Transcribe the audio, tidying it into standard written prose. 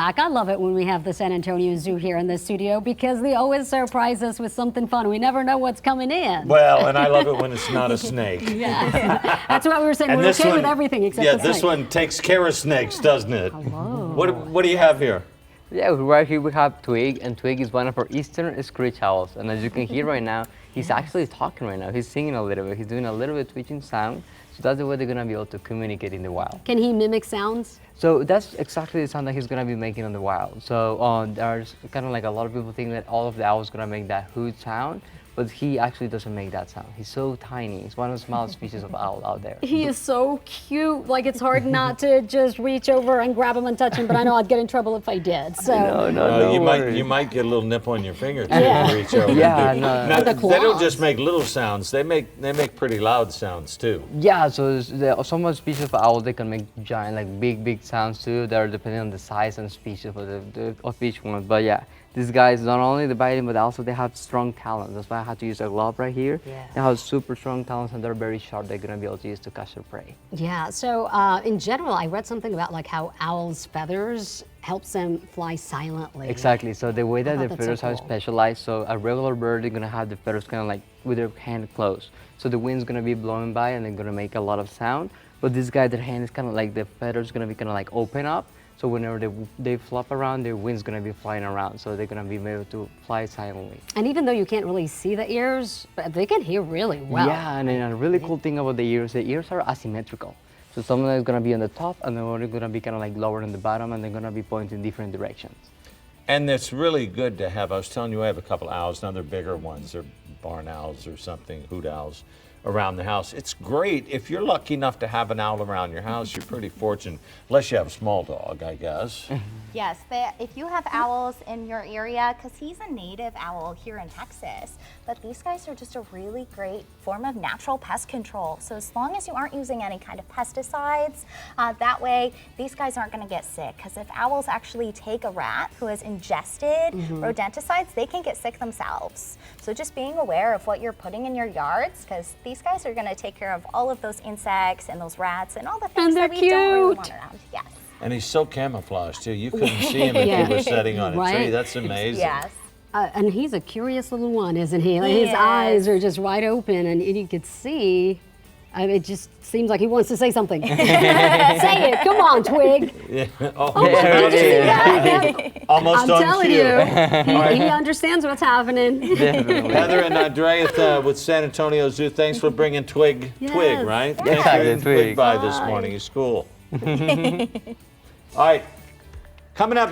I love it when we have the San Antonio Zoo here in the studio because they always surprise us with something fun. We never know what's coming in. Well, and I love it when it's not a snake. Yeah, that's what we were saying. And we're okay with everything except the snake. Yeah, this one takes care of snakes, doesn't it? Hello. What do you have here? Yeah, right here we have Twig, and Twig is one of our eastern screech owls. And as you can hear right now, he's actually talking right now. He's singing a little bit. He's doing a little bit twitching sound. So that's the way they're gonna be able to communicate in the wild. Can he mimic sounds? So that's exactly the sound that he's gonna be making in the wild. So there's kind of like a lot of people think that all of the owls gonna make that hoot sound, but he actually doesn't make that sound. He's so tiny. He's one of the smallest species of owl out there. He is so cute. Like, it's hard not to just reach over and grab him and touch him, but I know I'd get in trouble if I did. So No, you might get a little nip on your finger too. Yeah. Reach over. Yeah, and do. no. Now, The they don't claws. just make little sounds. They make pretty loud sounds too. Yeah, so some of the species of owls, they can make giant, like big sounds too. They're depending on the size and species of each one. But yeah, these guys, not only the biting, but also they have strong talons. That's why I had to use a glove right here. Yeah. They have super strong talons and they're very sharp. They're gonna be able to use to catch their prey. yeah, so in general, I read something about like how owls' feathers helps them fly silently. Exactly. So the way that thought the that's so feathers are cool. specialized, so a regular bird, they're gonna have the feathers kind of like with their hand closed. So the wind's gonna be blowing by and they're gonna make a lot of sound. But this guy, their hand is kind of like the feathers gonna be kind of like open up. So whenever they flop around, their wind's gonna be flying around. So they're gonna be able to fly silently. And even though you can't really see the ears, but they can hear really well. Yeah, and then a really cool thing about the ears are asymmetrical. So some of them is gonna be on the top, and the other gonna be kind of like lower on the bottom, and they're gonna be pointing in different directions. And it's really good to have. I was telling you, I have a couple owls. Now they're bigger ones. They're barn owls or something, hoot owls around the house. It's great. If you're lucky enough to have an owl around your house, you're pretty fortunate. Unless you have a small dog, I guess. Yes, if you have owls in your area, because he's a native owl here in Texas, but these guys are just a really great form of natural pest control. So as long as you aren't using any kind of pesticides, that way these guys aren't going to get sick. Because if owls actually take a rat who has ingested rodenticides, they can get sick themselves. So just being aware of what you're putting in your yards, because these guys are going to take care of all of those insects and those rats and all the things that we don't really want around. Yes. And he's so camouflaged too. You couldn't see him if Yeah. you were sitting on a tree. Right. That's amazing. Yes. And he's a curious little one, isn't he? Like, He his eyes is. are just wide open, and you could see. It just seems like he wants to say something. Say it, come on, Twig. Yeah. Oh, There it is. almost I'm on telling cue. you, he understands what's happening. Definitely. Heather and Andrea with San Antonio Zoo, thanks for bringing Twig, Yes. right? Yeah. Thanks for bringing Twig. Twig by this morning. It's cool. All right, coming up.